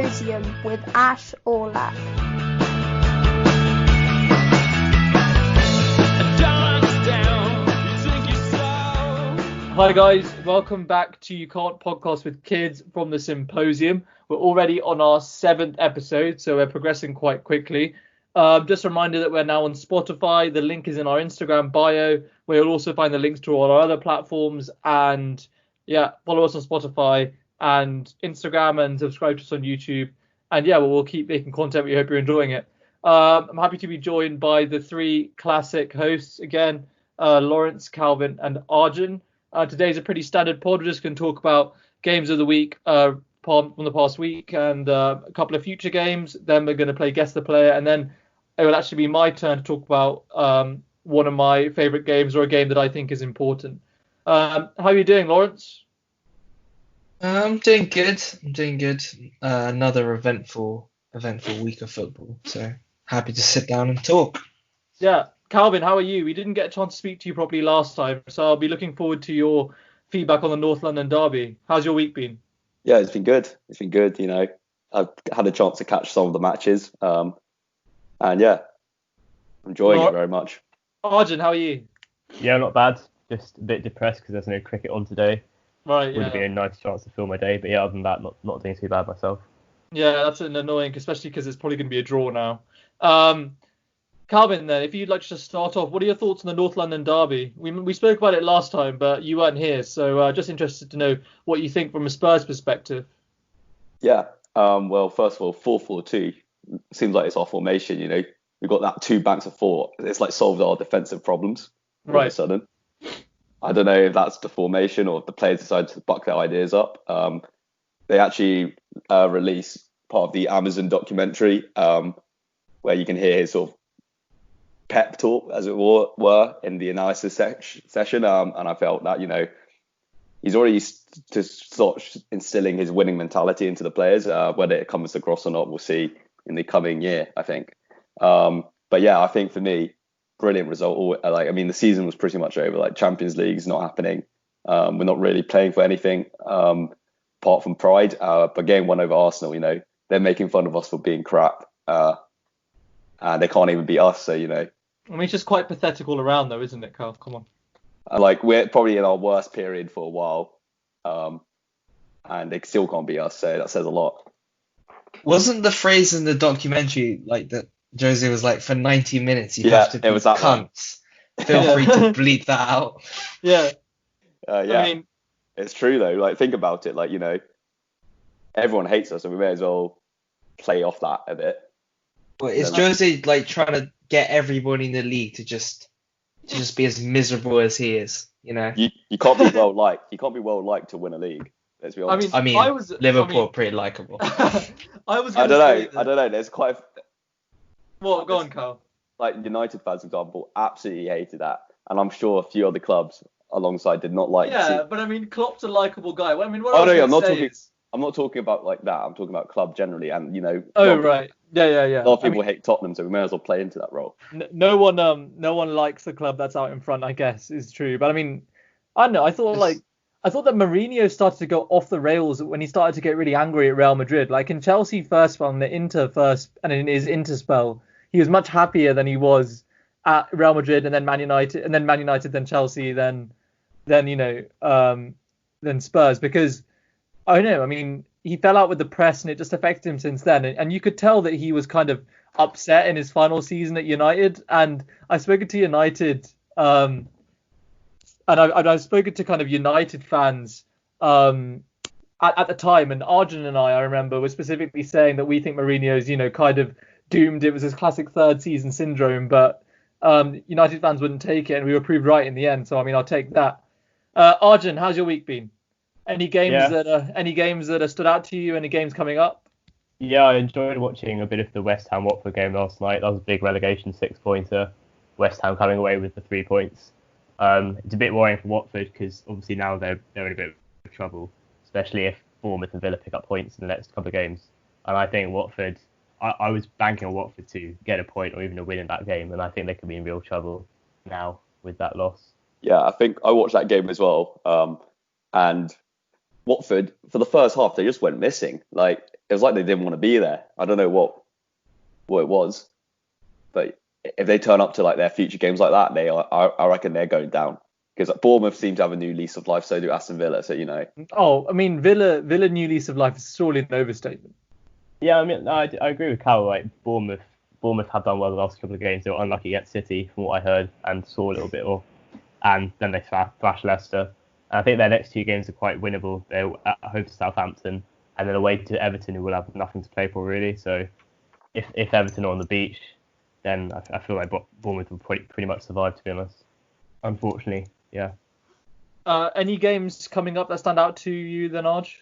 Symposium with Ash Aulak. Hi guys, welcome back to You Can't Podcast with Kids from the Symposium. We're already on our 7th episode, so we're progressing quite quickly. Just a reminder that we're now on Spotify. The link is in our Instagram bio, where you'll also find the links to all our other platforms. And yeah, follow us on Spotify and Instagram and subscribe to us on YouTube. And yeah, we'll keep making content. We hope you're enjoying it. I'm happy to be joined by the three classic hosts again, Lawrence, Calvin, and Arjun. Today's a pretty standard pod. We're just going to talk about games of the week from the past week and a couple of future games. Then we're going to play Guess the Player, and then it will actually be my turn to talk about one of my favourite games or a game that I think is important. How are you doing, Lawrence? I'm doing good. Another eventful week of football. So happy to sit down and talk. Yeah. Calvin, how are you? We didn't get a chance to speak to you properly last time, so I'll be looking forward to your feedback on the North London derby. How's your week been? Yeah, it's been good. You know, I've had a chance to catch some of the matches, and yeah, enjoying it very much. Arjun, how are you? Yeah, not bad. Just a bit depressed because there's no cricket on today. Right. Would have been a nice chance to fill my day, but yeah, other than that, not doing too bad myself. Yeah, that's an annoying, especially because it's probably going to be a draw now. Calvin, then, if you'd like to just start off, what are your thoughts on the North London derby? We spoke about it last time, but you weren't here, so just interested to know what you think from a Spurs perspective. Yeah, well, first of all, 4-4-2 seems like it's our formation. You know, we've got that two banks of four. It's like solved our defensive problems all of a sudden. I don't know if that's the formation or if the players decided to buck their ideas up. They actually released part of the Amazon documentary where you can hear his sort of pep talk, as it were, in the analysis session, and I felt that, you know, he's already just sort of instilling his winning mentality into the players. Whether it comes across or not, we'll see in the coming year, I think. But yeah, I think for me, brilliant result. The season was pretty much over. Like, Champions League's not happening. We're not really playing for anything apart from pride. But game one over Arsenal, you know, they're making fun of us for being crap, and they can't even beat us. So, you know. I mean, it's just quite pathetic all around, though, isn't it, Carl? Come on. Like, we're probably in our worst period for a while, and they still can't beat us, so that says a lot. Wasn't the phrase in the documentary like that? Jose was like, for 90 minutes you have to be cunts. Feel free to bleep that out. Yeah. Yeah. I mean, it's true though. Like, think about it. Like, you know, everyone hates us, and we may as well play off that a bit. Well, is Jose like trying to get everybody in the league to just be as miserable as he is? You know, you can't be well liked. You can't be well liked to win a league. Let's be honest. Liverpool are pretty likable. I don't know. There's quite. Well, go on, Carl. Like, United fans, for example, absolutely hated that, and I'm sure a few other clubs alongside did not like. Yeah, but I mean, Klopp's a likable guy. Well, I mean, I'm not talking about like that. I'm talking about club generally, and you know. Oh right. Yeah. A lot of people hate Tottenham, so we may as well play into that role. No one likes the club that's out in front, I guess, is true. But I mean, I don't know. I thought that Mourinho started to go off the rails when he started to get really angry at Real Madrid. Like, in Chelsea first spell, and the Inter first, and in his Inter spell, he was much happier than he was at Real Madrid, and then Man United, then Chelsea, then Spurs, because I don't know. I mean, he fell out with the press, and it just affected him since then. And you could tell that he was kind of upset in his final season at United. And I've spoken to United, and I've spoken to kind of United fans at the time. And Arjun and I remember, were specifically saying that we think Mourinho's, you know, kind of doomed. It was his classic third season syndrome. But United fans wouldn't take it, and we were proved right in the end. So I mean, I'll take that. Arjun, how's your week been? Any games that stood out to you? Any games coming up? Yeah, I enjoyed watching a bit of the West Ham Watford game last night. That was a big relegation 6-pointer. West Ham coming away with the 3 points. It's a bit worrying for Watford because obviously now they're in a bit of trouble, especially if Bournemouth and Villa pick up points in the next couple of games. And I think Watford, I was banking on Watford to get a point or even a win in that game, and I think they could be in real trouble now with that loss. Yeah, I think I watched that game as well. And Watford, for the first half, they just went missing. Like, it was like they didn't want to be there. I don't know what it was, but if they turn up to like their future games like that, I reckon they're going down. Because Bournemouth seem to have a new lease of life, so do Aston Villa. So Oh, I mean, Villa new lease of life is surely an overstatement. Yeah, I mean, I agree with Cal. Like Bournemouth have done well the last couple of games. They were unlucky against City, from what I heard and saw a little bit of, and then they thrashed Leicester. And I think their next 2 games are quite winnable. They're at home to Southampton, and then away to Everton, who will have nothing to play for really. So if Everton are on the beach, then I feel like Bournemouth will pretty much survive, to be honest. Unfortunately, yeah. Any games coming up that stand out to you then, Arj?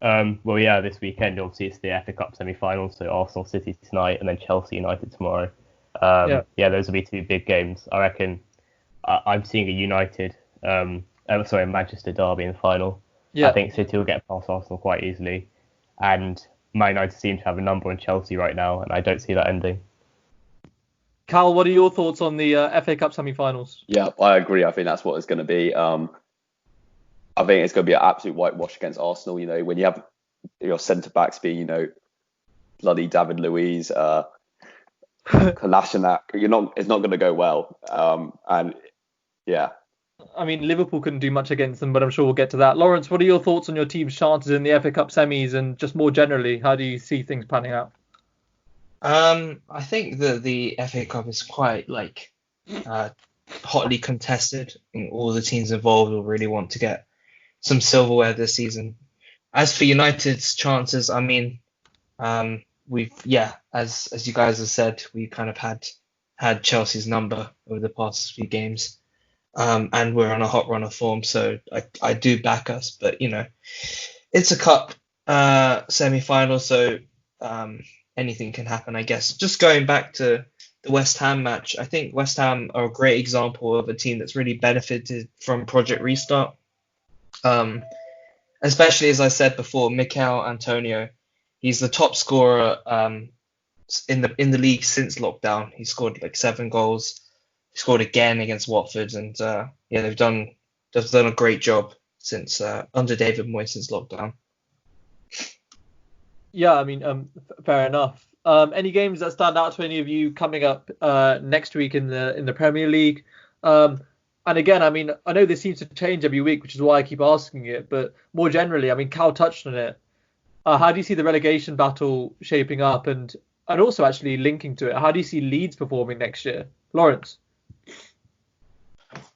Well, yeah, this weekend, obviously, it's the FA Cup semi-finals, so Arsenal City tonight and then Chelsea United tomorrow. Yeah, those will be 2 big games. I reckon I'm seeing a Manchester derby in the final. Yeah. I think City will get past Arsenal quite easily. And Man United seem to have a number on Chelsea right now, and I don't see that ending. Cal, what are your thoughts on the FA Cup semi-finals? Yeah, I agree. I think that's what it's going to be. I think it's going to be an absolute whitewash against Arsenal. When you have your centre-backs being, bloody David Luiz, Kolasinac, it's not going to go well. And yeah. I mean, Liverpool couldn't do much against them, but I'm sure we'll get to that. Lawrence, what are your thoughts on your team's chances in the FA Cup semis, and just more generally, how do you see things panning out? I think that the FA Cup is quite hotly contested, and all the teams involved will really want to get some silverware this season. As for United's chances, I mean, as you guys have said, we kind of had Chelsea's number over the past few games, and we're on a hot run of form, so I do back us, but it's a cup semi-final, so anything can happen, I guess. Just going back to the West Ham match, I think West Ham are a great example of a team that's really benefited from Project Restart. Especially, as I said before, Mikel Antonio, he's the top scorer in the league since lockdown. He scored 7 goals. He scored again against Watford, and they've done a great job since under David Moyes since lockdown. Yeah, I mean, fair enough. Any games that stand out to any of you coming up next week in the Premier League? And again, I mean, I know this seems to change every week, which is why I keep asking it. But more generally, I mean, Cal touched on it. How do you see the relegation battle shaping up? And also actually linking to it, how do you see Leeds performing next year? Lawrence?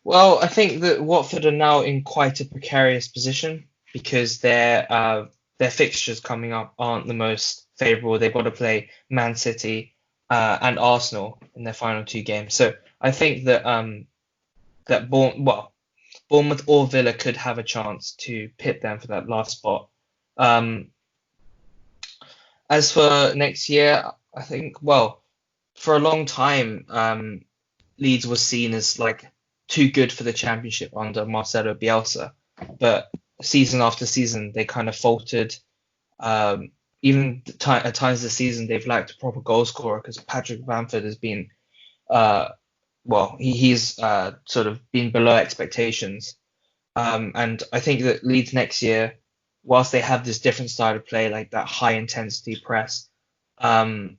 Well, I think that Watford are now in quite a precarious position because their fixtures coming up aren't the most favourable. They've got to play Man City and Arsenal in their final 2 games. So I think that Bournemouth or Villa could have a chance to pit them for that last spot. As for next year, I think, for a long time, Leeds was seen as too good for the Championship under Marcelo Bielsa, but season after season they kind of faltered. Even at times this season they've lacked a proper goal scorer because Patrick Bamford has been he's sort of been below expectations. And I think that Leeds next year, whilst they have this different style of play, like that high intensity press, they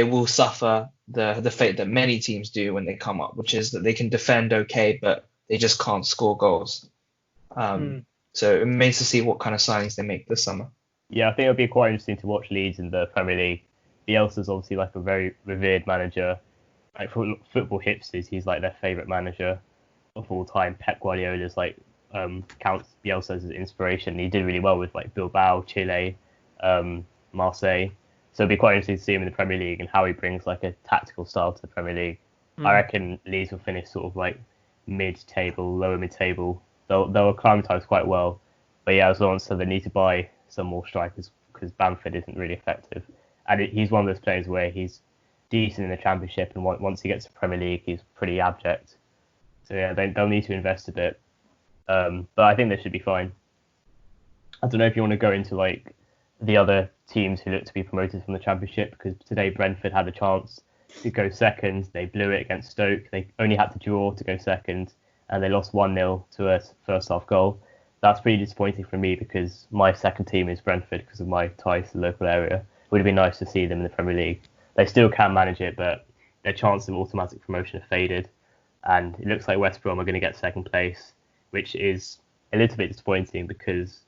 will suffer the fate that many teams do when they come up, which is that they can defend okay, but they just can't score goals. So it remains to see what kind of signings they make this summer. Yeah, I think it'll be quite interesting to watch Leeds in the Premier League. Bielsa's obviously a very revered manager. For football hipsters, he's their favourite manager of all time. Pep Guardiola's counts Bielsa as his inspiration. He did really well with Bilbao, Chile, Marseille. So it'll be quite interesting to see him in the Premier League and how he brings a tactical style to the Premier League. I reckon Leeds will finish sort of mid-table, lower mid-table. They'll acclimatise quite well. But yeah, as Lawrence said, they need to buy some more strikers because Bamford isn't really effective. And he's one of those players where he's decent in the Championship, and once he gets to Premier League, he's pretty abject. So yeah, they'll need to invest a bit. But I think they should be fine. I don't know if you want to go into the other teams who look to be promoted from the Championship, because today Brentford had a chance to go second. They blew it against Stoke. They only had to draw to go second, and they lost 1-0 to a first half goal. that's pretty disappointing for me because my second team is Brentford because of my ties to the local area. It would have been nice to see them in the Premier League. They still can manage it, but their chances of automatic promotion have faded. And it looks like West Brom are going to get second place, which is a little bit disappointing because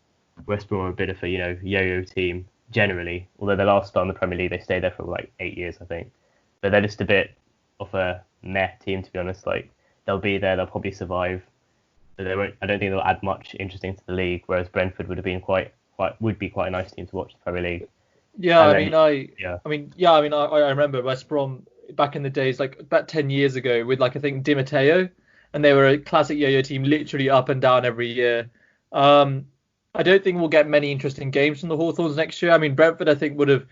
West Brom are a bit of a, yo-yo team generally. Although their last start in the Premier League, they stayed there for like 8 years, I think. But they're just a bit of a meh team, to be honest. Like, they'll be there, they'll probably survive. But I don't think they'll add much interesting to the league, whereas Brentford would have been quite a nice team to watch the Premier League. Yeah, I remember West Brom back in the days, like about 10 years ago, with like I think Di Matteo, and they were a classic yo-yo team, literally up and down every year. I don't think we'll get many interesting games from the Hawthorns next year. I mean, Brentford I think would have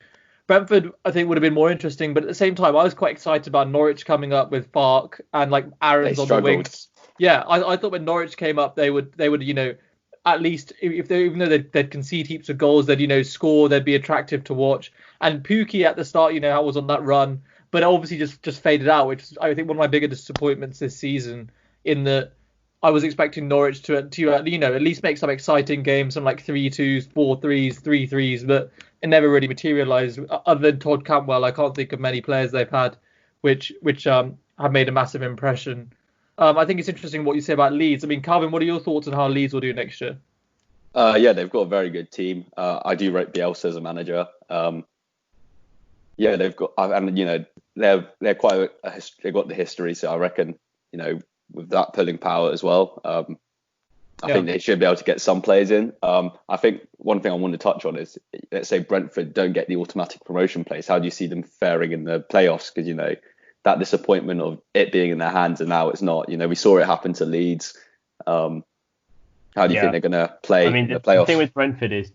been more interesting, but at the same time, I was quite excited about Norwich coming up with Fark and like Aaron's on the wings. Yeah, I thought when Norwich came up, they would at least even though they'd concede heaps of goals, they'd score, they'd be attractive to watch. And Pukki at the start, I was on that run, but obviously just faded out, which is, I think, one of my bigger disappointments this season. In that I was expecting Norwich to at least make some exciting games, some like 3-2s, 4-3s, 3-3s, but it never really materialised. Other than Todd Cantwell, I can't think of many players they've had which have made a massive impression. I think it's interesting what you say about Leeds. I mean, Calvin, what are your thoughts on how Leeds will do next year? Yeah, they've got a very good team. I do rate Bielsa as a manager. Yeah, they've got, and they're quite they've got the history, so I reckon with that pulling power as well, I think they should be able to get some players in. I think one thing I want to touch on is, let's say Brentford don't get the automatic promotion place. How do you see them faring in the playoffs? Because that disappointment of it being in their hands and now it's not. We saw it happen to Leeds. How do you think they're going to play in the playoffs? The thing with Brentford is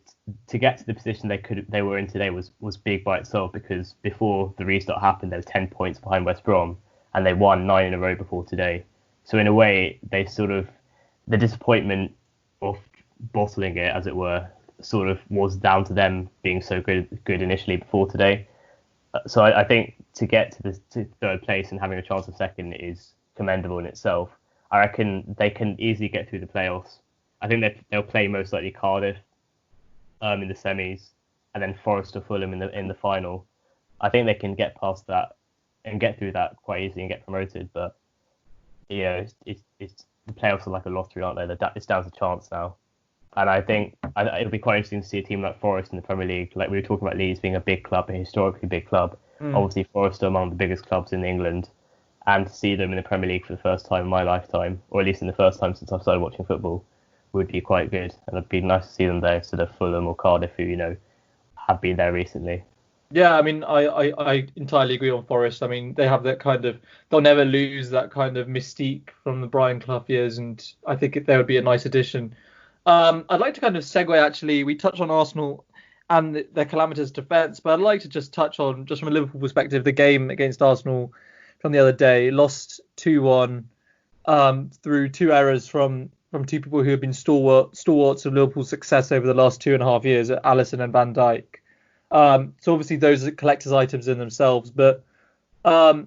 to get to the position they were in today was big by itself, because before the restart happened, they were 10 points behind West Brom and they won 9 in a row before today. So in a way, they the disappointment of bottling it, as it were, sort of was down to them being so good initially before today. So I think to get to third place and having a chance of second is commendable in itself. I reckon they can easily get through the playoffs. I think they'll play most likely Cardiff in the semis, and then Forest or Fulham in the final. I think they can get past that and get through that quite easily and get promoted. But it's the playoffs are like a lottery, aren't they? It's down to chance now. And I think it'll be quite interesting to see a team like Forest in the Premier League. Like we were talking about Leeds being a big club, a historically big club. Obviously, Forest are among the biggest clubs in England. And to see them in the Premier League for the first time in my lifetime, or at least in the first time since I've started watching football, would be quite good. And it'd be nice to see them there instead of Fulham or Cardiff, who, have been there recently. Yeah, I mean, I entirely agree on Forest. I mean, they have that kind of, they'll never lose that kind of mystique from the Brian Clough years, and I think they would be a nice addition. I'd like to kind of segue, actually. We touched on Arsenal and their calamitous defence, but I'd like to just touch on, just from a Liverpool perspective, the game against Arsenal from the other day. Lost 2-1 through 2 errors from 2 people who have been stalwarts of Liverpool's success over the last 2.5 years, Alisson and Van Dijk. So obviously those are collector's items in themselves, but I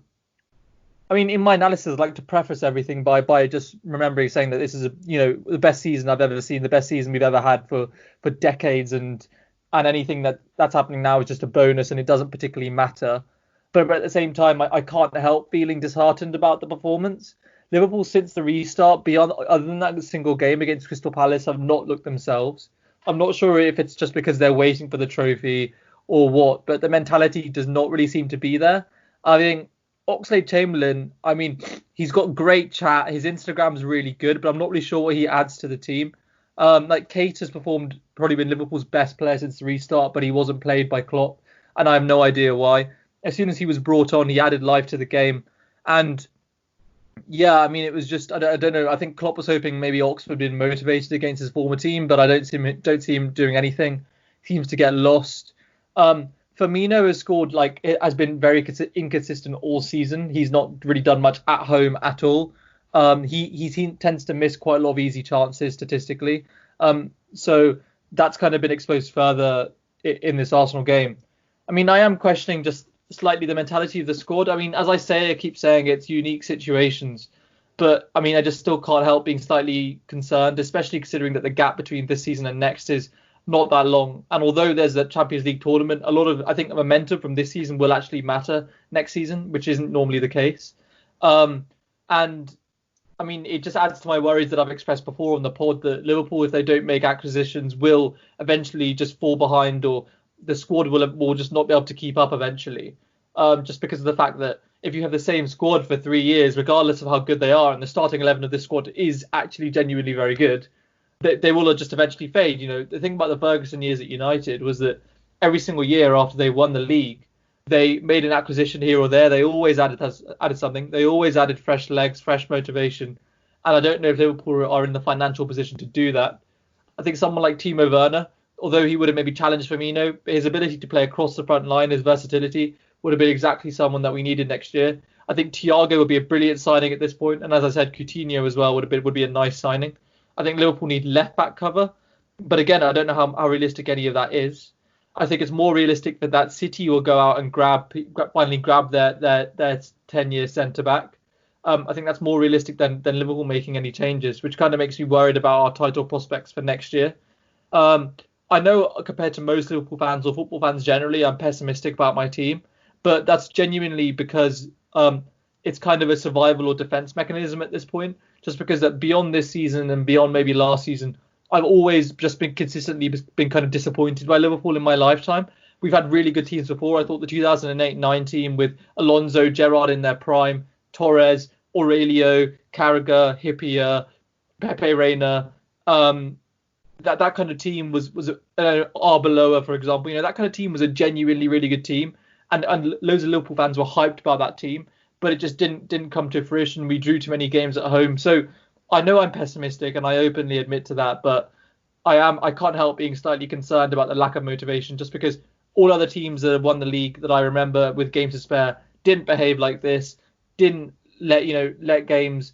mean, in my analysis, I'd like to preface everything by just remembering saying that this is the best season I've ever seen, the best season we've ever had for decades, and anything that's happening now is just a bonus and it doesn't particularly matter. But at the same time, I can't help feeling disheartened about the performance. Liverpool, since the restart, other than that single game against Crystal Palace, have not looked themselves. I'm not sure if it's just because they're waiting for the trophy or what, but the mentality does not really seem to be there. I think Oxlade-Chamberlain, I mean, he's got great chat. His Instagram's really good, but I'm not really sure what he adds to the team. Like Kate has performed, probably been Liverpool's best player since the restart, but he wasn't played by Klopp, and I have no idea why. As soon as he was brought on, he added life to the game. And yeah, I mean, it was just, I don't know. I think Klopp was hoping maybe Oxford had been motivated against his former team, but I don't see him doing anything. Seems to get lost. Firmino has scored, has been very inconsistent all season. He's not really done much at home at all. He tends to miss quite a lot of easy chances statistically. So that's kind of been exposed further in this Arsenal game. I mean, I am questioning just slightly the mentality of the squad. I mean, as I keep saying, it's unique situations. But I mean, I just still can't help being slightly concerned, especially considering that the gap between this season and next is not that long. And although there's a Champions League tournament, a lot of, I think, the momentum from this season will actually matter next season, which isn't normally the case. And I mean, it just adds to my worries that I've expressed before on the pod that Liverpool, if they don't make acquisitions, will eventually just fall behind, or the squad will just not be able to keep up eventually. Just because of the fact that if you have the same squad for 3 years, regardless of how good they are, and the starting 11 of this squad is actually genuinely very good, they will just eventually fade. You know, the thing about the Ferguson years at United was that every single year after they won the league, they made an acquisition here or there. They always added something. They always added fresh legs, fresh motivation. And I don't know if Liverpool are in the financial position to do that. I think someone like Timo Werner, although he would have maybe challenged Firmino, his ability to play across the front line, his versatility, would have been exactly someone that we needed next year. I think Thiago would be a brilliant signing at this point, and as I said, Coutinho as well would be a nice signing. I think Liverpool need left back cover, but again, I don't know how realistic any of that is. I think it's more realistic that City will go out and finally grab their 10-year centre back. I think that's more realistic than Liverpool making any changes, which kind of makes me worried about our title prospects for next year. I know compared to most Liverpool fans or football fans generally, I'm pessimistic about my team. But that's genuinely because it's kind of a survival or defense mechanism at this point. Just because that beyond this season and beyond maybe last season, I've always just been consistently kind of disappointed by Liverpool in my lifetime. We've had really good teams before. I thought the 2008-9 team with Alonso, Gerrard in their prime, Torres, Aurelio, Carragher, Hippier, Pepe Reina, that kind of team was Arbeloa, for example. You know, that kind of team was a genuinely really good team. And loads of Liverpool fans were hyped about that team, but it just didn't come to fruition. We drew too many games at home. So I know I'm pessimistic, and I openly admit to that, but I can't help being slightly concerned about the lack of motivation, just because all other teams that have won the league that I remember with games to spare didn't behave like this, didn't let games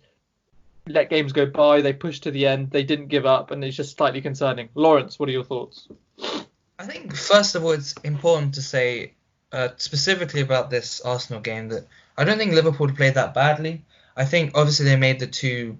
go by. They pushed to the end. They didn't give up, and it's just slightly concerning. Lawrence, what are your thoughts? I think first of all, it's important to say specifically about this Arsenal game that I don't think Liverpool played that badly. I think obviously they made the two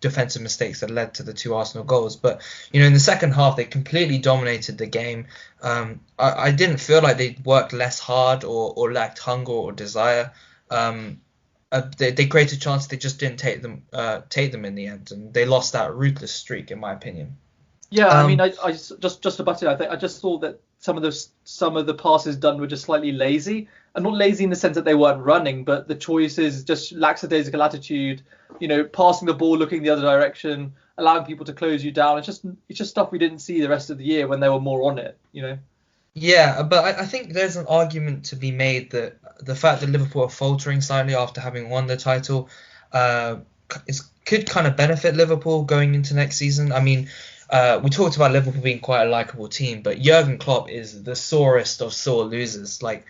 defensive mistakes that led to the two Arsenal goals, but you know, in the second half they completely dominated the game. I didn't feel like they worked less hard or lacked hunger or desire. They created chances, they just didn't take them in the end, and they lost that ruthless streak, in my opinion. Yeah, I mean, I just about it. I just thought that some of the passes done were just slightly lazy, and not lazy in the sense that they weren't running, but the choices, just lackadaisical attitude. You know, passing the ball, looking the other direction, allowing people to close you down. It's just stuff we didn't see the rest of the year when they were more on it. You know. Yeah, but I think there's an argument to be made that the fact that Liverpool are faltering slightly after having won the title could kind of benefit Liverpool going into next season. I mean, we talked about Liverpool being quite a likable team, but Jurgen Klopp is the sorest of sore losers. Like,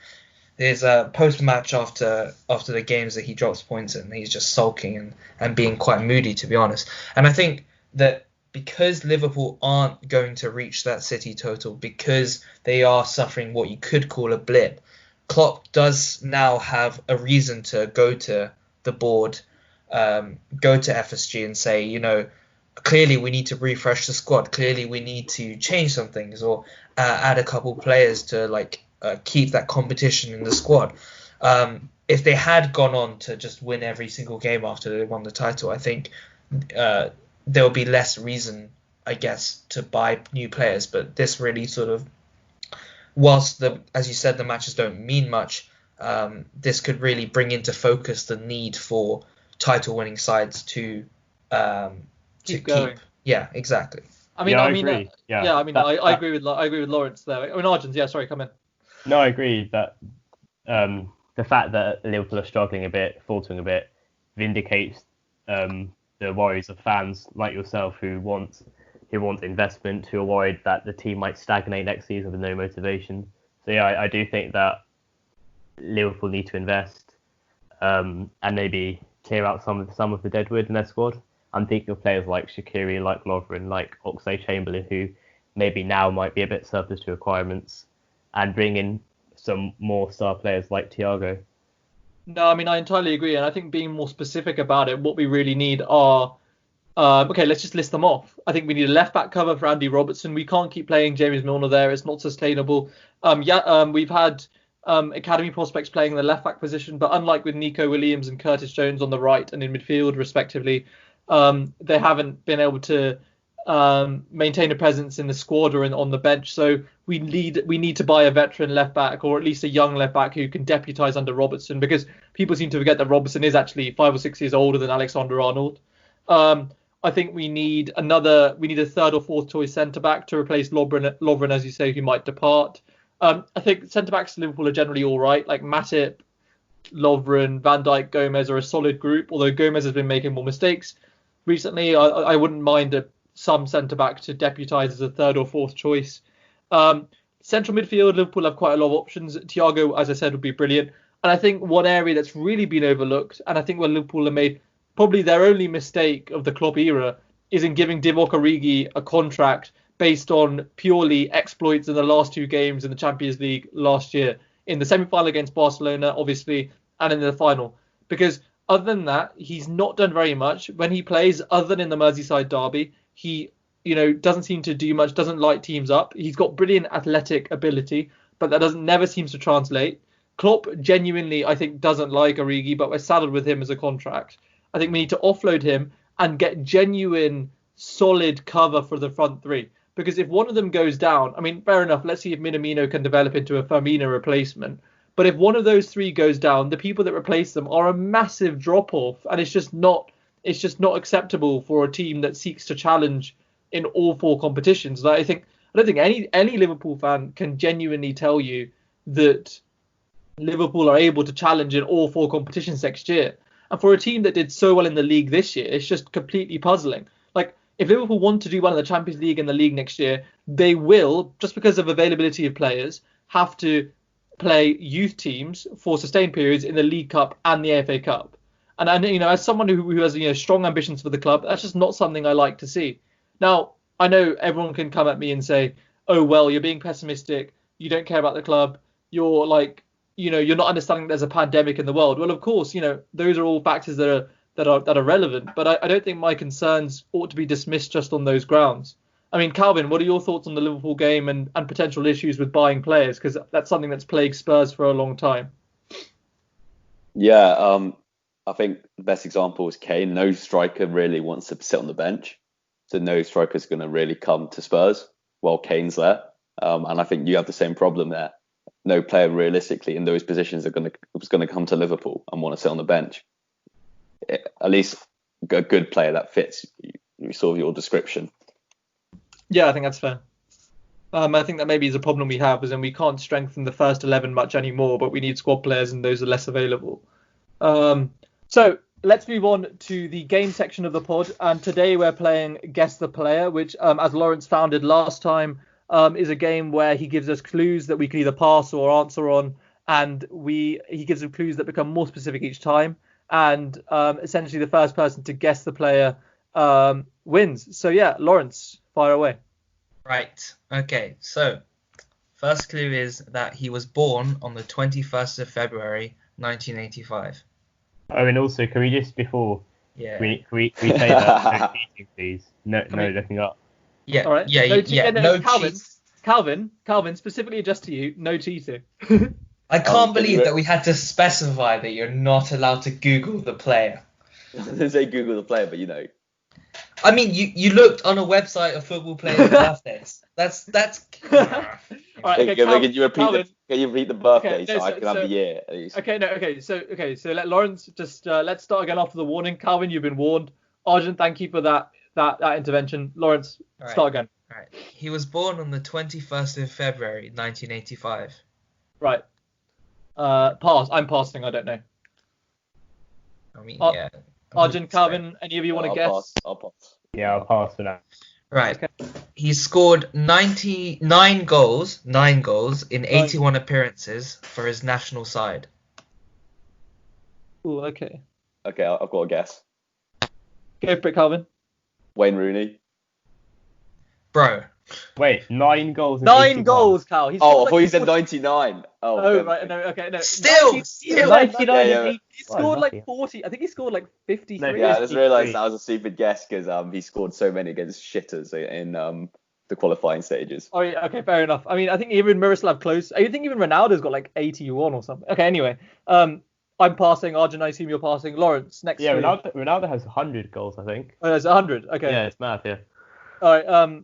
there's a post-match after the games that he drops points in, he's just sulking and being quite moody, to be honest. And I think that because Liverpool aren't going to reach that City total, because they are suffering what you could call a blip, Klopp does now have a reason to go to the board, go to FSG and say, you know, clearly we need to refresh the squad. Clearly we need to change some things, or add a couple players to keep that competition in the squad. If they had gone on to just win every single game after they won the title, I think there will be less reason, I guess, to buy new players. But this really sort of, whilst as you said, the matches don't mean much, this could really bring into focus the need for title-winning sides to keep going. Yeah, exactly. I agree. I agree with Lawrence there. I mean, Arjun, yeah, sorry, come in. No, I agree that the fact that Liverpool are struggling a bit, faltering a bit, vindicates the worries of fans like yourself who want investment, who are worried that the team might stagnate next season with no motivation. So yeah, I do think that Liverpool need to invest and maybe clear out some of the deadwood in their squad. I'm thinking of players like Shaqiri, like Lovren, like Oxlade-Chamberlain, who maybe now might be a bit surplus to requirements, and bring in some more star players like Thiago. No, I mean, I entirely agree. And I think being more specific about it, what we really need are, okay, let's just list them off. I think we need a left back cover for Andy Robertson. We can't keep playing James Milner there. It's not sustainable. We've had academy prospects playing in the left back position, but unlike with Nico Williams and Curtis Jones on the right and in midfield, respectively, they haven't been able to maintain a presence in the squad or on the bench. So we need to buy a veteran left back, or at least a young left back who can deputise under Robertson, because people seem to forget that Robertson is actually 5 or 6 years older than Alexander-Arnold. I think we need a third or fourth choice centre back to replace Lovren, as you say, who might depart. I think centre backs to Liverpool are generally all right, like Matip, Lovren, Van Dijk, Gomez are a solid group, although Gomez has been making more mistakes recently. I wouldn't mind some centre back to deputise as a third or fourth choice. Central midfield, Liverpool have quite a lot of options. Thiago, as I said, would be brilliant. And I think one area that's really been overlooked, and I think where Liverpool have made probably their only mistake of the Klopp era, is in giving Divock Origi a contract based on purely exploits in the last 2 games in the Champions League last year, in the semi-final against Barcelona, obviously, and in the final. Because other than that, he's not done very much. When he plays, other than in the Merseyside derby, he doesn't seem to do much, doesn't light teams up. He's got brilliant athletic ability, but that never seems to translate. Klopp genuinely, I think, doesn't like Origi, but we're saddled with him as a contract. I think we need to offload him and get genuine, solid cover for the front three. Because if one of them goes down, I mean, fair enough, let's see if Minamino can develop into a Firmino replacement. But if one of those 3 goes down, the people that replace them are a massive drop-off. And it's just not acceptable for a team that seeks to challenge in all 4 competitions. I don't think any Liverpool fan can genuinely tell you that Liverpool are able to challenge in all 4 competitions next year. And for a team that did so well in the league this year, it's just completely puzzling. Like, if Liverpool want to do well in the Champions League and the league next year, they will, just because of availability of players, have to play youth teams for sustained periods in the League Cup and the FA Cup. And as someone who has strong ambitions for the club, that's just not something I like to see. Now, I know everyone can come at me and say, "Oh well, you're being pessimistic. You don't care about the club. You're you're not understanding there's a pandemic in the world." Well, of course, those are all factors that are relevant. But I don't think my concerns ought to be dismissed just on those grounds. I mean, Calvin, what are your thoughts on the Liverpool game and potential issues with buying players? Because that's something that's plagued Spurs for a long time. Yeah, I think the best example is Kane. No striker really wants to sit on the bench. So no striker is going to really come to Spurs while Kane's there. And I think you have the same problem there. No player realistically in those positions is going to come to Liverpool and want to sit on the bench. At least a good player that fits sort of your description. Yeah, I think that's fair. I think that maybe is a problem we have, is that we can't strengthen the first 11 much anymore, but we need squad players and those are less available. So let's move on to the game section of the pod. And today we're playing Guess the Player, which, as Lawrence founded last time, is a game where he gives us clues that we can either pass or answer on. And he gives us clues that become more specific each time. And essentially the first person to guess the player wins. So yeah, Lawrence, fire away. Right. Okay. So first clue is that he was born on the 21st of February, 1985. Oh, and also, can we just Yeah. we say that no cheating, please? No looking up. Yeah. All right. Yeah. No Calvin, specifically just to you, no cheating. I can't believe that we had to specify that you're not allowed to Google the player. I didn't say Google the player, but I mean, you looked on a website of football players' birthdays. That's. All right, okay, can you repeat the birthday so I can have the year at least? So let Lawrence just let's start again after the warning. Calvin, you've been warned. Arjun, thank you for that intervention. Lawrence, start again. All right. He was born on the 21st of February, 1985. Right. Pass. I'm passing. I don't know. I mean, yeah. Arjun, Calvin, any of you want to guess? I'll pass. Yeah, I'll pass for now. Right. Okay. He scored 9 goals in 81 appearances for his national side. Ooh, okay. Okay, I've got a guess. Go for it, Calvin. Wayne Rooney. Bro, Wait, 9 goals in 9 81. goals, Cal. He's Oh, I scored thought you like said 40 99. Oh, right. No, okay, no. Still, 90 still. 99 Yeah, and yeah. 81. He scored like Lucky. 40. I think he scored like 53. No, Yeah, I just realised 53. that was a stupid guess because he scored so many against shitters in the qualifying stages. Oh, yeah, okay, fair enough. I mean, I think even Miroslav Klose. I think even Ronaldo's got like 81 or something. Okay, anyway. I'm passing. Arjun, I assume you're passing. Lawrence, next Yeah, to you. Ronaldo has 100 goals, I think. Oh, there's 100. Okay. Yeah, it's mad, yeah. All right.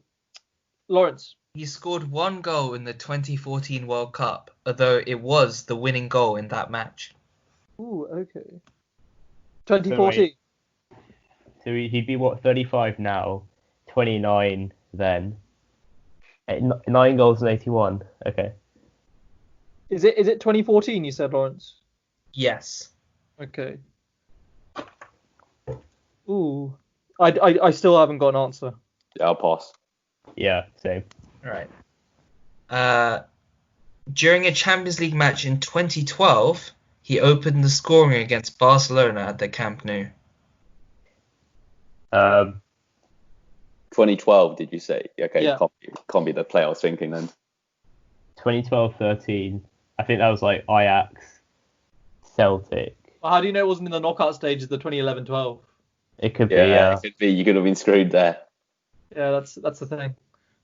Lawrence. He scored 1 goal in the 2014 World Cup, although it was the winning goal in that match. Ooh, okay. 2014. So he'd be, what, 35 now, 29 then. 9 goals and 81. Okay. Is it 2014? You said, Lawrence. Yes. Okay. Ooh. I still haven't got an answer. Yeah, I'll pass. Yeah, same. Right. During a Champions League match in 2012, he opened the scoring against Barcelona at the Camp Nou. 2012, did you say? Okay, Yeah. can't be the player I was thinking then. 2012-13. I think that was like Ajax, Celtic. Well, how do you know it wasn't in the knockout stages of the 2011-12? It could be, Yeah, it could be. You could have been screwed there. Yeah, that's the thing.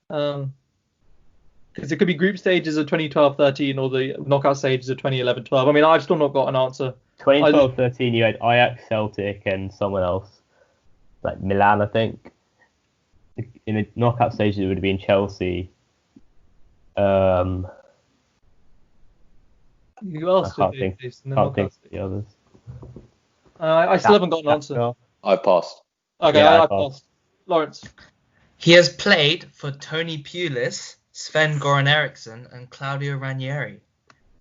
Because it could be group stages of 2012-13 or the knockout stages of 2011-12. I mean, I've still not got an answer. 2012-13, you had Ajax, Celtic, and someone else. Like Milan, I think. In the knockout stages, it would have been Chelsea. Who else I can't think of the others. I still haven't got an answer. I passed. Okay, Yeah, I passed. Lawrence. He has played for Tony Pulis, Sven Goran Eriksson, and Claudio Ranieri.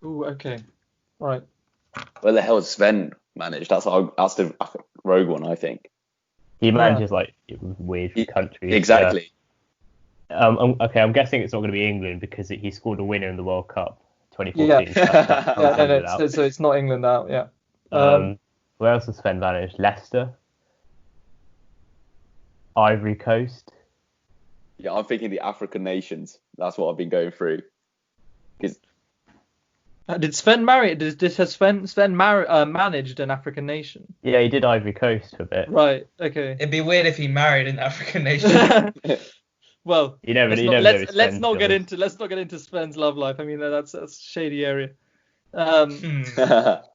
Ooh, okay. All right. Where the hell is Sven managed? That's the rogue one, I think. He manages like weird countries. Exactly. Okay, I'm guessing it's not going to be England because he scored a winner in the World Cup 2014. Yeah. So it's not England out. Yeah. Where else has Sven managed? Leicester, Ivory Coast. Yeah, I'm thinking the African nations. That's what I've been going through. Did Sven marry? Has Sven managed an African nation? Yeah, he did Ivory Coast for a bit. Right. Okay. It'd be weird if he married an African nation. Well, let's not get into Sven's love life. I mean, that's a shady area. I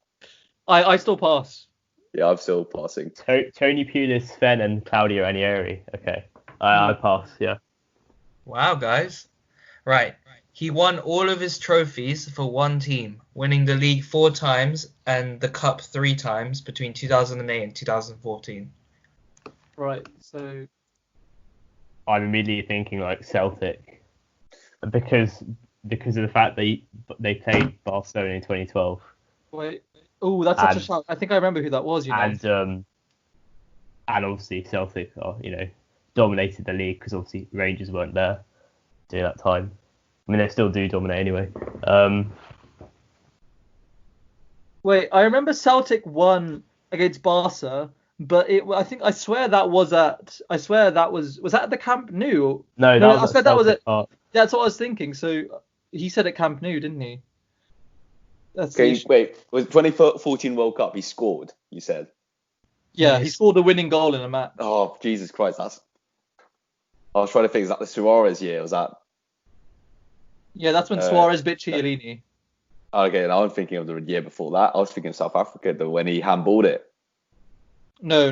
still pass. Yeah, I'm still passing. Tony Pulis, Sven, and Claudio Ranieri. Okay, I pass. Yeah. Wow, guys. Right. He won all of his trophies for one team, winning the league 4 times and the cup 3 times between 2008 and 2014. Right. So I'm immediately thinking like Celtic because of the fact they played Barcelona in 2012. wait. Oh, that's such a shout. I think I remember who that was. And obviously Celtic dominated the league because obviously Rangers weren't there during that time. I mean, they still do dominate anyway. Wait, I remember Celtic won against Barca, but I swear that was at the Camp Nou? No, I swear that was at. Park. That's what I was thinking. So he said at Camp Nou, didn't he? Okay, wait. Was 2014 World Cup? He scored. You said. Yeah, he scored the winning goal in a match. Oh, Jesus Christ! I was trying to think. Is that the Suarez year? Was that? Yeah, that's when Suarez bit Chiellini. Okay, now I'm thinking of the year before that. I was thinking of South Africa, when he handballed it. No.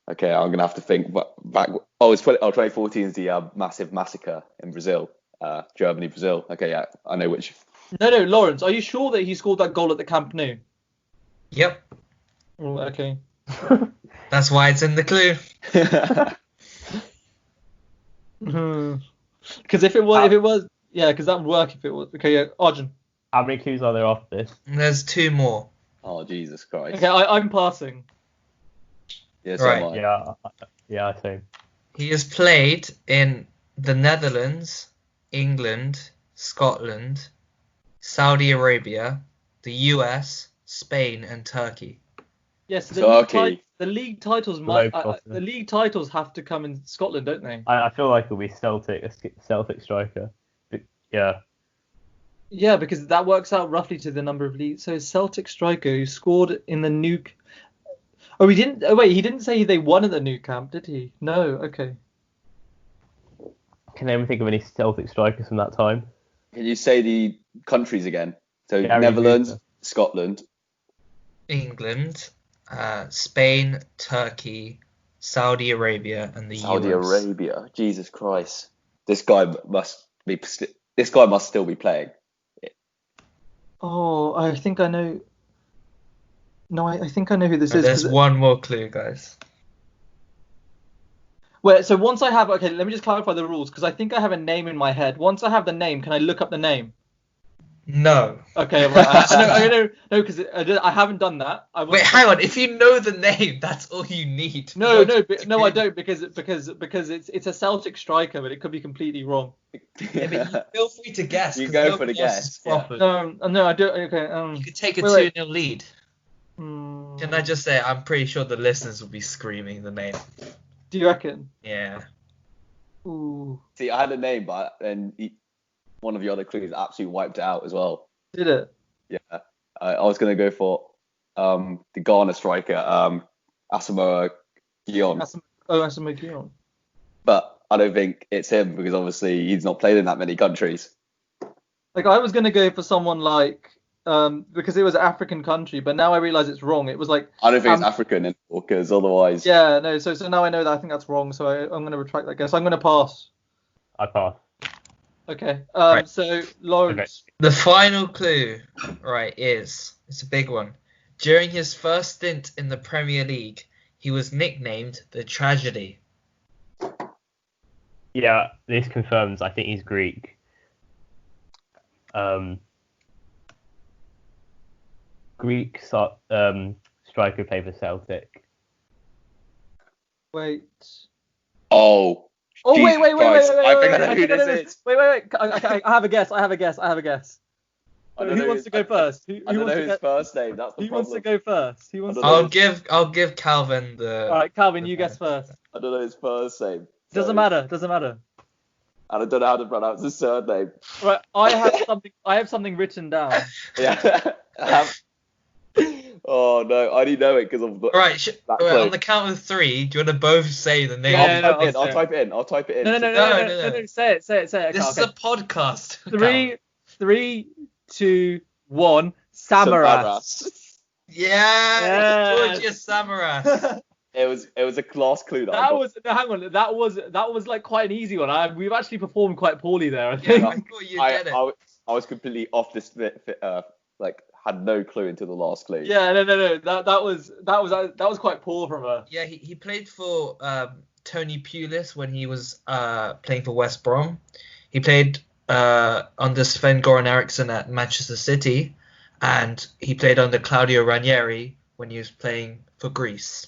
Okay, I'm gonna have to think back. Oh, 2014 is the massive massacre in Brazil, Germany, Brazil. Okay, yeah, I know which. No, Lawrence, are you sure that he scored that goal at the Camp Nou? Yep. Oh, okay. That's why it's in the clue. Because if it was, yeah, because that would work if it was. Okay, yeah, Arjun. How many clues are there after this? There's 2 more. Oh, Jesus Christ. Okay, I'm passing. Yeah, so Right. am I. Yeah, I think. He has played in the Netherlands, England, Scotland, Saudi Arabia, the US, Spain, and Turkey. Yes, the Turkey. league titles the league titles have to come in Scotland, don't they? I feel like it'll be Celtic striker. But, yeah. Yeah, because that works out roughly to the number of leagues. So Celtic striker who scored in the new. Oh, he didn't. Oh wait, he didn't say they won at the new camp, did he? No. Okay. Can anyone think of any Celtic strikers from that time? Can you say the countries again? So Gary Netherlands, Pinter. Scotland. England, Spain, Turkey, Saudi Arabia, and the Saudi US. Arabia. Jesus Christ. This guy must still be playing. Oh, I think I know. No, I think I know who this is. There's one more clue, guys. Wait, so once I have, okay, let me just clarify the rules because I think I have a name in my head. Once I have the name, can I look up the name? No. Okay, right. No, because I haven't done that. Wait, hang on. If you know the name, that's all you need. No, I don't because it's a Celtic striker, but it could be completely wrong. Yeah, but you feel free to guess. You 'cause go for nobody the else guess, is proper. No, I don't. Okay. You could take a wait. 2-0 lead. Can I just say, I'm pretty sure the listeners will be screaming the name. Do you reckon? Yeah. Ooh. See, I had a name, but then one of the other clues absolutely wiped it out as well. Did it? Yeah. I was going to go for the Ghana striker, Asamoah Gyan. Asamoah Gyan. But I don't think it's him because obviously he's not played in that many countries. Like I was gonna go for someone like because it was an African country, but now I realise it's wrong. It was like I don't think it's African anymore because otherwise. Yeah, no. So now I know that I think that's wrong. So I'm gonna retract that guess. I'm gonna pass. I pass. Okay. Right. So Lawrence. Okay. The final clue, right, it's a big one. During his first stint in the Premier League, he was nicknamed the Tragedy. Yeah, this confirms. I think he's Greek. Greek striker played for Celtic. Wait. Oh. Oh Jesus wait. Christ. I think I know wait, who this is. Wait. I have a guess. I have a guess. I don't Who know wants to go first? I don't know his first name. That's the Who problem. wants to go first? I'll give Calvin the. All right, Calvin, you guess first. I don't know his first name. Doesn't matter. And I don't know how to pronounce his surname. Right, I have something written down. Yeah. Oh no, I didn't know it because of the. Right, on the count of 3, do you want to both say the name? I'll type it in. No. Say it. This is a podcast. 3, 2, 1. Samaras. Yeah. Georgios Samaras. It was a class clue. Hang on. That was like quite an easy one. We've actually performed quite poorly there. I think. Yeah, I thought you get it. I was completely off this had no clue until the last clue. Yeah, no. That was quite poor from her. Yeah, he played for Tony Pulis when he was playing for West Brom. He played under Sven-Goran Eriksson at Manchester City, and he played under Claudio Ranieri when he was playing for Greece.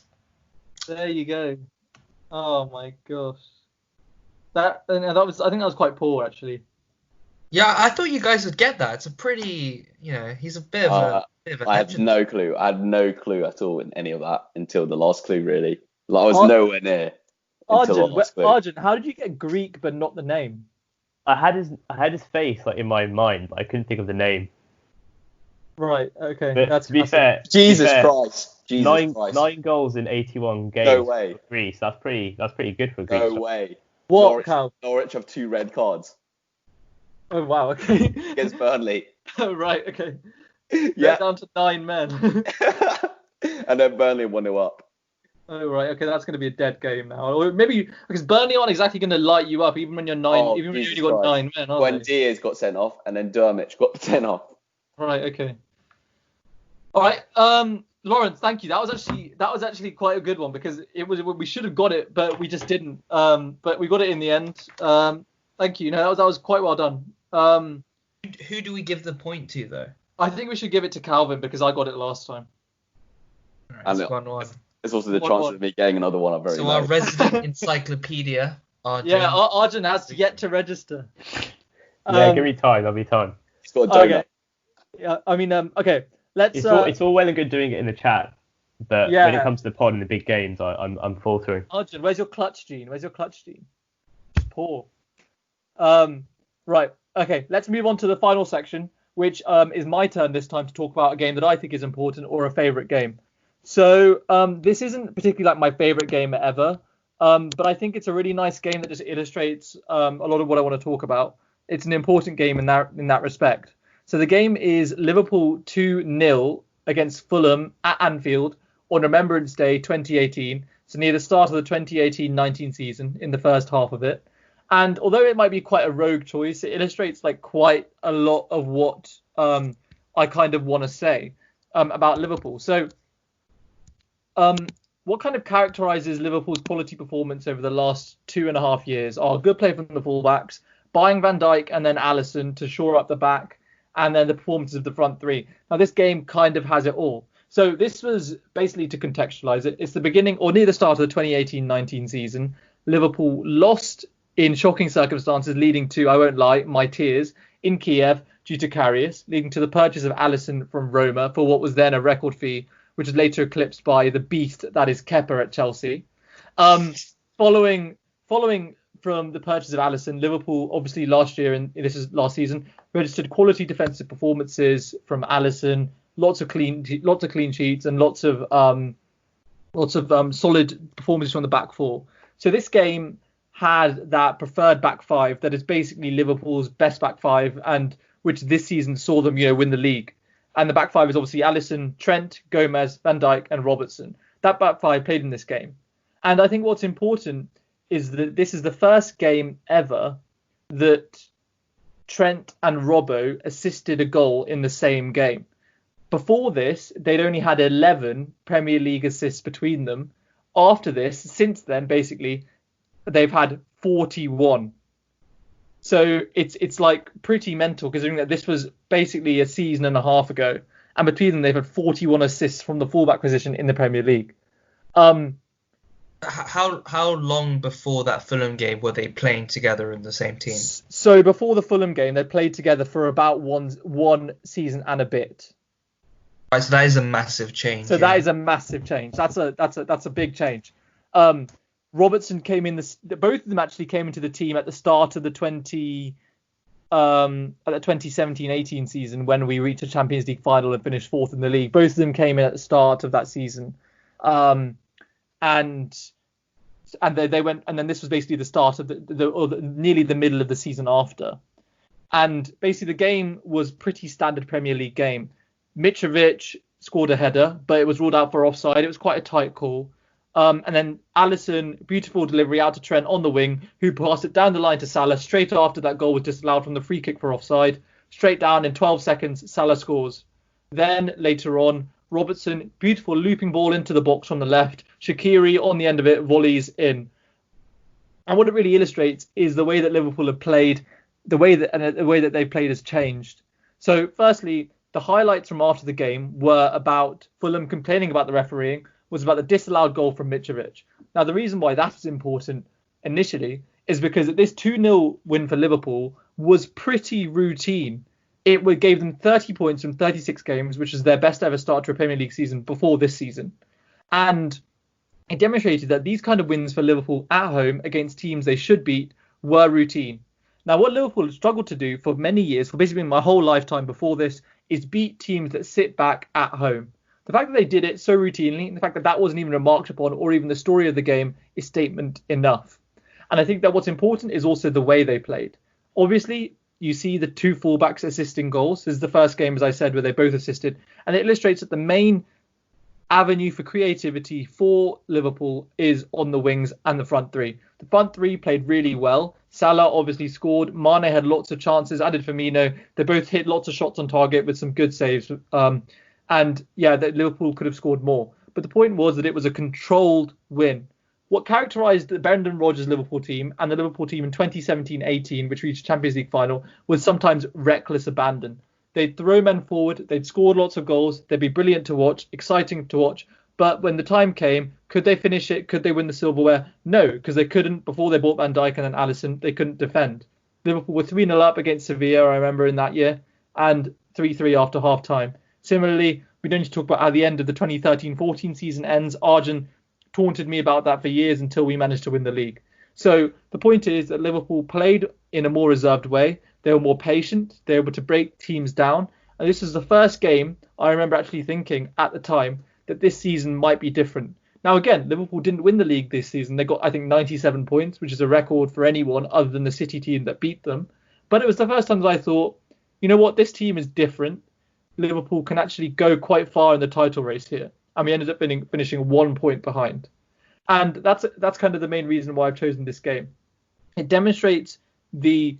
There you go. Oh my gosh. I think that was quite poor actually. Yeah, I thought you guys would get that. It's a pretty, he's a bit of a I had no clue. I had no clue at all in any of that until the last clue, really. Like, I was nowhere near until the last clue. Arjun, how did you get Greek but not the name? I had his face like in my mind, but I couldn't think of the name. Right. Okay. But that's to be fair, Jesus Christ. 9 goals in 81 games. No way. For Greece. That's pretty good for Greece. No way. What, Cal? Norwich have 2 red cards Oh wow. Okay. against Burnley. Oh right. Okay. Yeah. Down to 9 men. And then Burnley 1-0 up. Oh right. Okay, that's going to be a dead game now. Or maybe because Burnley aren't exactly going to light you up, even when you're 9. Even when you only got 9 men. When Diaz got sent off, and then Dermich got sent off. Right. Okay. All right. Lawrence, thank you. That was actually quite a good one because we should have got it, but we just didn't. But we got it in the end. Thank you. No, that was quite well done. Who do we give the point to though? I think we should give it to Calvin because I got it last time. Right, And it's 1-1. It's also the chances of me getting another one are very So low. our resident encyclopedia, Arjun. Yeah, Arjun has yet to register. Yeah, give me time. There'll be time. He's got a donut. Okay. Yeah, I mean, okay. Let's. It's all well and good doing it in the chat, But when it comes to the pod and the big games, I'm faltering. Arjun, where's your clutch gene? Just poor. Right. Okay. Let's move on to the final section, which is my turn this time to talk about a game that I think is important or a favourite game. So this isn't particularly like my favourite game ever, but I think it's a really nice game that just illustrates a lot of what I want to talk about. It's an important game in that respect. So the game is Liverpool 2-0 against Fulham at Anfield on Remembrance Day 2018. So near the start of the 2018-19 season, in the first half of it. And although it might be quite a rogue choice, it illustrates like quite a lot of what I kind of want to say about Liverpool. So what kind of characterises Liverpool's quality performance over the last 2.5 years are good play from the fullbacks, buying Van Dijk and then Alisson to shore up the back, and then the performances of the front three. Now, this game kind of has it all. So this was basically, to contextualise it, it's the beginning or near the start of the 2018-19 season. Liverpool lost in shocking circumstances, leading to, I won't lie, my tears in Kiev due to Karius, leading to the purchase of Alisson from Roma for what was then a record fee, which was later eclipsed by the beast that is Kepa at Chelsea. Following from the purchase of Alisson, Liverpool obviously last year, and this is last season, registered quality defensive performances from Alisson, lots of clean sheets, and lots of solid performances from the back four. So this game had that preferred back five that is basically Liverpool's best back five, and which this season saw them, win the league. And the back five is obviously Alisson, Trent, Gomez, Van Dijk, and Robertson. That back five played in this game. And I think what's important is that this is the first game ever that Trent and Robbo assisted a goal in the same game. Before this, they'd only had 11 Premier League assists between them. After this, since then, basically, they've had 41. So it's like pretty mental, considering that this was basically a season and a half ago, and between them they've had 41 assists from the fullback position in the Premier League. How long before that Fulham game were they playing together in the same team? So before the Fulham game, they played together for about one season and a bit. Right, so that is a massive change. That is a massive change. That's a big change. Robertson came in. Both of them actually came into the team at the start of the 2017-18 season, when we reached a Champions League final and finished fourth in the league. Both of them came in at the start of that season, and they went. And then this was basically the start of nearly the middle of the season after. And basically the game was pretty standard Premier League game. Mitrovic scored a header, but it was ruled out for offside. It was quite a tight call. And then Alisson, beautiful delivery out to Trent on the wing, who passed it down the line to Salah. Straight after that goal was disallowed from the free kick for offside. Straight down in 12 seconds, Salah scores. Then later on, Robertson, beautiful looping ball into the box from the left. Shaqiri on the end of it, volleys in. And what it really illustrates is the way that Liverpool have played, the way that they've played has changed. So firstly, the highlights from after the game were about Fulham complaining about the refereeing, was about the disallowed goal from Mitrovic. Now, the reason why that is important initially is because this 2-0 win for Liverpool was pretty routine. It gave them 30 points from 36 games, which is their best ever start to a Premier League season before this season. And it demonstrated that these kind of wins for Liverpool at home against teams they should beat were routine. Now, what Liverpool has struggled to do for many years, for basically my whole lifetime before this, is beat teams that sit back at home. The fact that they did it so routinely, and the fact that that wasn't even remarked upon or even the story of the game, is statement enough. And I think that what's important is also the way they played. Obviously, you see the two fullbacks assisting goals. This is the first game, as I said, where they both assisted. And it illustrates that the main avenue for creativity for Liverpool is on the wings and the front three. The front three played really well. Salah obviously scored. Mane had lots of chances. As did Firmino. They both hit lots of shots on target with some good saves. And yeah, that Liverpool could have scored more. But the point was that it was a controlled win. What characterised the Brendan Rodgers Liverpool team and the Liverpool team in 2017-18, which reached Champions League final, was sometimes reckless abandon. They'd throw men forward, they'd score lots of goals, they'd be brilliant to watch, exciting to watch. But when the time came, could they finish it? Could they win the silverware? No, because they couldn't. Before they bought Van Dijk and then Alisson, they couldn't defend. Liverpool were 3-0 up against Sevilla, I remember, in that year, and 3-3 after half-time. Similarly, we don't need to talk about how the end of the 2013-14 season ends. Arjun taunted me about that for years until we managed to win the league. So the point is that Liverpool played in a more reserved way. They were more patient. They were able to break teams down. And this was the first game I remember actually thinking at the time that this season might be different. Now, again, Liverpool didn't win the league this season. They got, I think, 97 points, which is a record for anyone other than the City team that beat them. But it was the first time that I thought, you know what, this team is different. Liverpool can actually go quite far in the title race here. And we ended up finishing 1 point behind. And that's kind of the main reason why I've chosen this game. It demonstrates the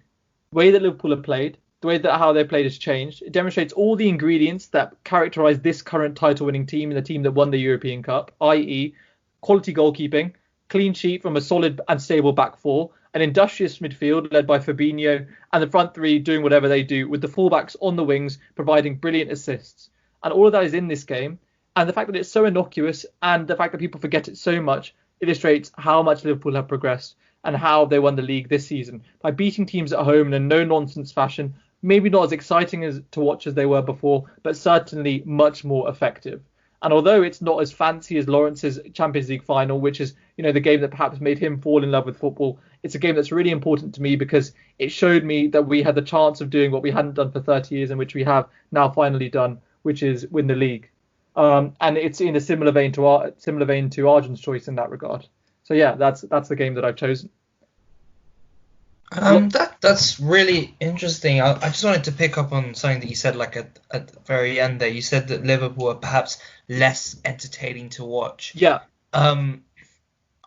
way that Liverpool have played, the way that how they played has changed. It demonstrates all the ingredients that characterise this current title-winning team and the team that won the European Cup, i.e. quality goalkeeping, clean sheet from a solid and stable back four, an industrious midfield led by Fabinho, and the front three doing whatever they do, with the fullbacks on the wings providing brilliant assists. And all of that is in this game. And the fact that it's so innocuous and the fact that people forget it so much illustrates how much Liverpool have progressed and how they won the league this season by beating teams at home in a no-nonsense fashion. Maybe not as exciting as to watch as they were before, but certainly much more effective. And although it's not as fancy as Lawrence's Champions League final, which is, the game that perhaps made him fall in love with football, it's a game that's really important to me because it showed me that we had the chance of doing what we hadn't done for 30 years and which we have now finally done, which is win the league. And it's in a similar vein to Arjun's choice in that regard. So yeah, that's the game that I've chosen. That's really interesting. I just wanted to pick up on something that you said, like at the very end there. You said that Liverpool are perhaps less entertaining to watch. Yeah.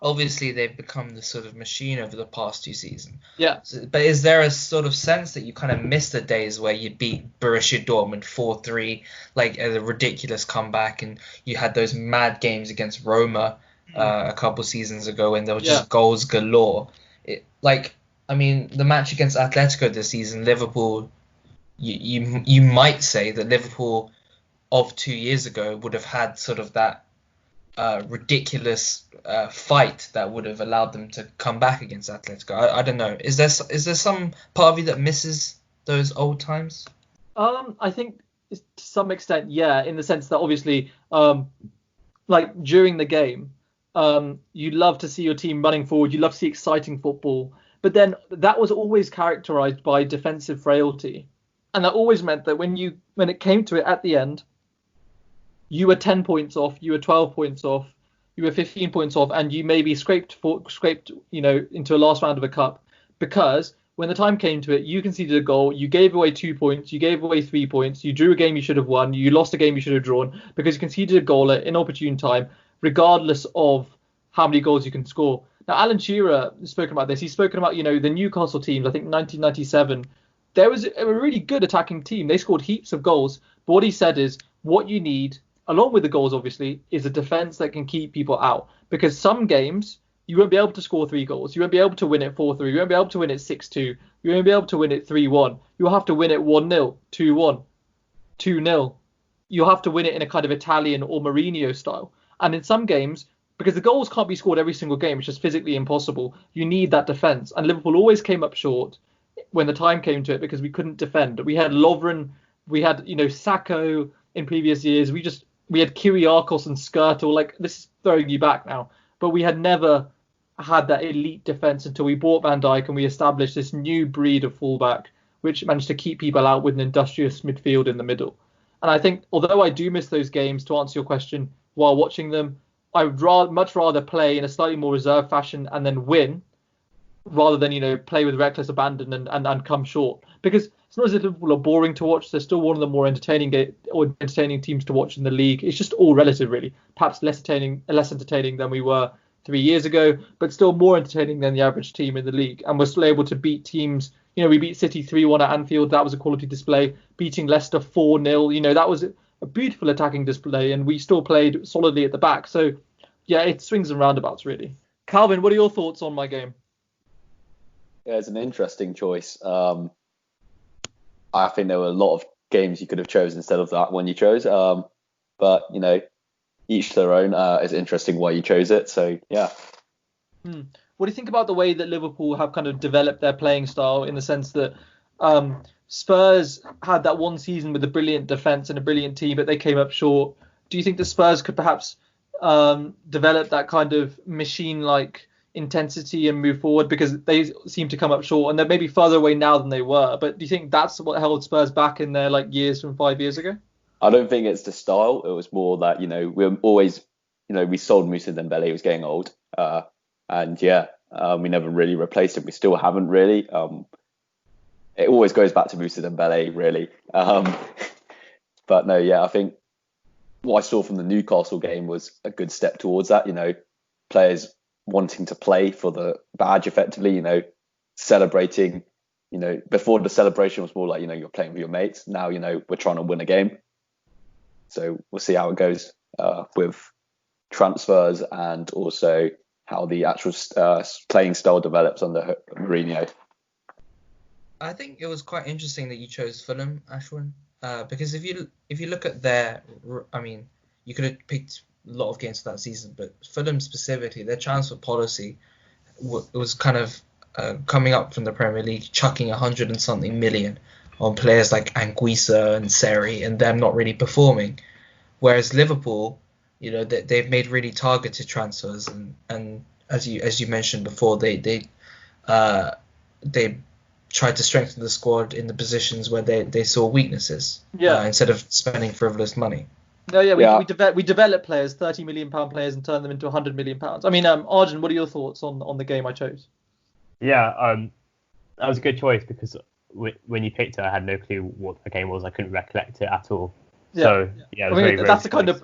Obviously they've become the sort of machine over the past two seasons. Yeah. But is there a sort of sense that you kind of miss the days where you beat Borussia Dortmund 4-3, like as a ridiculous comeback, and you had those mad games against Roma a couple seasons ago when there were just goals galore? The match against Atletico this season, Liverpool, you might say that Liverpool of 2 years ago would have had sort of that ridiculous fight that would have allowed them to come back against Atletico. I don't know. Is there some part of you that misses those old times? I think to some extent, yeah, in the sense that obviously, like during the game, you love to see your team running forward. You love to see exciting football. But then that was always characterised by defensive frailty. And that always meant that when it came to it at the end, you were 10 points off, you were 12 points off, you were 15 points off, and you maybe scraped into a last round of a cup, because when the time came to it, you conceded a goal, you gave away 2 points, you gave away 3 points, you drew a game you should have won, you lost a game you should have drawn, because you conceded a goal at inopportune time, regardless of how many goals you can score. Now, Alan Shearer has spoken about this. He's spoken about, the Newcastle teams, I think 1997. There was a really good attacking team. They scored heaps of goals. But what he said is what you need, along with the goals, obviously, is a defence that can keep people out. Because some games, you won't be able to score 3 goals. You won't be able to win it 4-3. You won't be able to win it 6-2. You won't be able to win it 3-1. You'll have to win it 1-0, 2-1, 2-0. You'll have to win it in a kind of Italian or Mourinho style. And in some games, because the goals can't be scored every single game, it's just physically impossible, you need that defence. And Liverpool always came up short when the time came to it because we couldn't defend. We had Lovren, we had, Sacco in previous years. We had Kyriakos and Skirtle. Like, this is throwing you back now. But we had never had that elite defence until we bought Van Dijk and we established this new breed of fullback, which managed to keep people out with an industrious midfield in the middle. And I think, although I do miss those games, to answer your question, while watching them, I would much rather play in a slightly more reserved fashion and then win, rather than play with reckless abandon and come short. Because it's not as if Liverpool are boring to watch. They're still one of the more entertaining teams to watch in the league. It's just all relative, really. Perhaps less entertaining than we were 3 years ago, but still more entertaining than the average team in the league. And we're still able to beat teams. We beat City 3-1 at Anfield. That was a quality display. Beating Leicester 4-0. That was a beautiful attacking display, and we still played solidly at the back. So yeah, it swings and roundabouts, really. Calvin, what are your thoughts on my game? Yeah, it's an interesting choice. I think there were a lot of games you could have chosen instead of that one you chose. But each to their own. It's interesting why you chose it. So yeah. What do you think about the way that Liverpool have kind of developed their playing style, in the sense that Spurs had that one season with a brilliant defence and a brilliant team, but they came up short. Do you think the Spurs could perhaps develop that kind of machine-like intensity and move forward, because they seem to come up short and they're maybe further away now than they were? But do you think that's what held Spurs back in their years from 5 years ago? I don't think it's the style. It was more that, we're always, we sold Moussa Dembele, he was getting old. We never really replaced him. We still haven't really. It always goes back to Moussa Dembele, really. But no, yeah, I think what I saw from the Newcastle game was a good step towards that. Players wanting to play for the badge effectively, celebrating. Before the celebration was more like, you're playing with your mates. Now, we're trying to win a game. So we'll see how it goes with transfers and also how the actual playing style develops under Mourinho. I think it was quite interesting that you chose Fulham, Ashwin, because if you look at their, you could have picked a lot of games for that season, but Fulham specifically, their transfer policy was kind of coming up from the Premier League, chucking 100 and something million on players like Anguissa and Seri, and them not really performing. Whereas Liverpool, they've made really targeted transfers, and as you mentioned before, they tried to strengthen the squad in the positions where they saw weaknesses. Instead of spending frivolous money. We develop players, £30 million players, and turn them into £100 million. I mean, Arjun, what are your thoughts on the game I chose? Yeah, that was a good choice, because when you picked it, I had no clue what the game was. I couldn't recollect it at all. So it was that's the kind of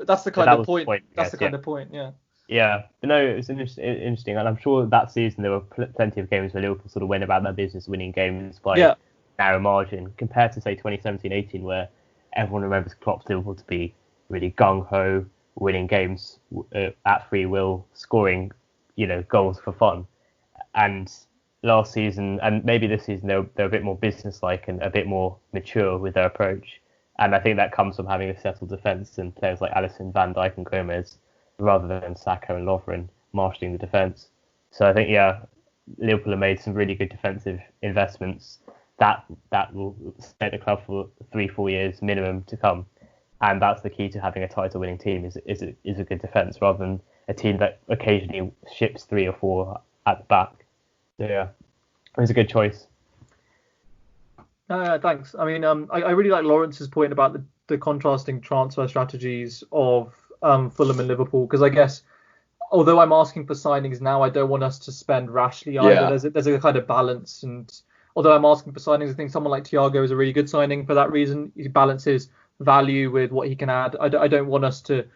point. That's the kind of point. Yeah. Yeah, but no, it was interesting, and I'm sure that season there were plenty of games where Liverpool sort of went about their business, winning games by narrow margin, compared to say 2017-18, where everyone remembers Klopp's Liverpool to be really gung ho, winning games at free will, scoring, goals for fun. And last season, and maybe this season, they're a bit more businesslike and a bit more mature with their approach. And I think that comes from having a settled defence and players like Alisson, Van Dijk and Gomez, rather than Saka and Lovren marshalling the defence. So I think, Liverpool have made some really good defensive investments that will stay at the club for 3-4 years minimum to come. And that's the key to having a title-winning team is a good defence, rather than a team that occasionally ships 3 or 4 at the back. So it was a good choice. Thanks. I mean, I really like Lawrence's point about the contrasting transfer strategies of Fulham and Liverpool, because I guess although I'm asking for signings now, I don't want us to spend rashly either. Yeah. There's a kind of balance, and although I'm asking for signings, I think someone like Thiago is a really good signing for that reason. He balances value with what he can add. I don't want us to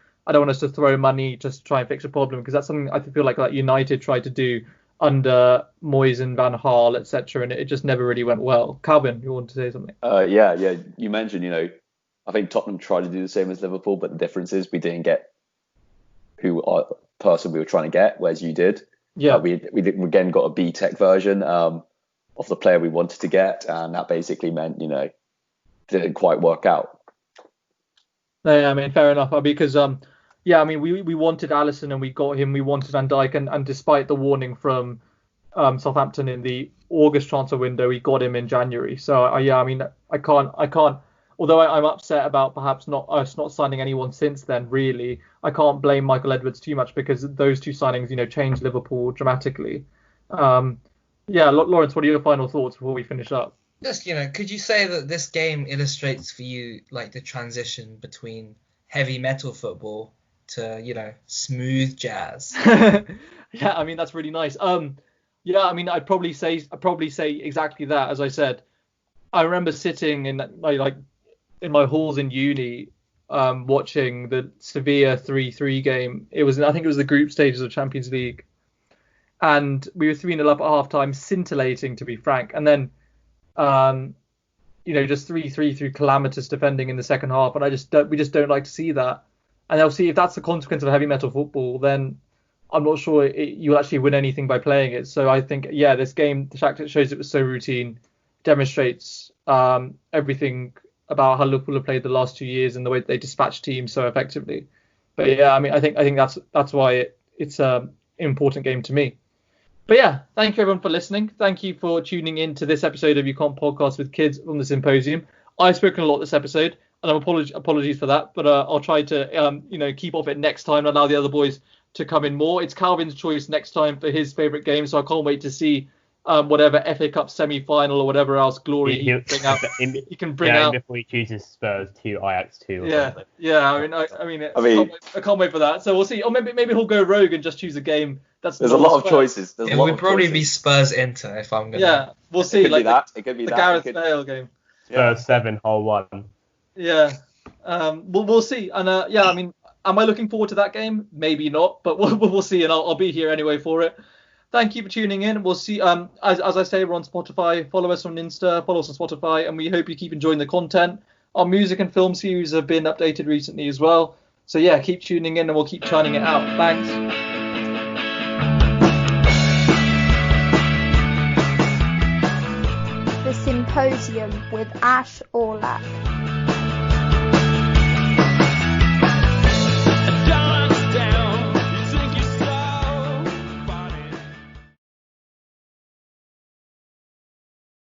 throw money just to try and fix a problem, because that's something I feel like United tried to do under Moyes and Van Gaal, etc., and it just never really went well. Calvin, you want to say something? Yeah. You mentioned, I think Tottenham tried to do the same as Liverpool, but the difference is we didn't get person we were trying to get, whereas you did. Yeah. We again got a B-Tech version of the player we wanted to get, and that basically meant, didn't quite work out. No, I mean, fair enough, because we wanted Alisson and we got him. We wanted Van Dijk, and despite the warning from Southampton in the August transfer window, we got him in January. So I can't. Although I'm upset about perhaps not signing anyone since then, really, I can't blame Michael Edwards too much, because those two signings, changed Liverpool dramatically. Lawrence, what are your final thoughts before we finish up? Just, could you say that this game illustrates for you the transition between heavy metal football to, smooth jazz? Yeah, I mean, that's really nice. I'd probably say exactly that. As I said, I remember sitting in my halls in uni, watching the Sevilla 3-3 game. I think it was the group stages of Champions League, and we were 3-0 up at half time, scintillating, to be frank, and then just 3-3 through calamitous defending in the second half, and we just don't like to see that. And I'll see if that's the consequence of heavy metal football, then I'm not sure you'll actually win anything by playing it. So I think, this game, the fact it shows it was so routine, demonstrates everything about how Liverpool have played the last 2 years and the way they dispatch teams so effectively. But I think that's why it's an important game to me. But yeah, thank you everyone for listening. Thank you for tuning in to this episode of You Can't Podcast with Kids from the Symposium. I've spoken a lot this episode, and apologies for that, but I'll try to keep off it next time and allow the other boys to come in more. It's Calvin's choice next time for his favourite game, so I can't wait to see whatever FA Cup semi-final or whatever else glory he can bring out. Before he chooses Spurs 2, Ajax 2. Or something. I can't wait for that. So we'll see. Or maybe he'll go rogue and just choose a game. There's a lot of choices. It would probably be Spurs Inter if I'm gonna. Yeah, we'll see. It could be that. It could be the that. Gareth Bale game. Spurs 7, Hull 1. Yeah. We'll see. And am I looking forward to that game? Maybe not, but we'll see. And I'll be here anyway for it. Thank you for tuning in. We'll see. As I say, we're on Spotify. Follow us on Insta. Follow us on Spotify, and we hope you keep enjoying the content. Our music and film series have been updated recently as well. So yeah, keep tuning in, and we'll keep churning it out. Thanks. The Symposium with Aulak.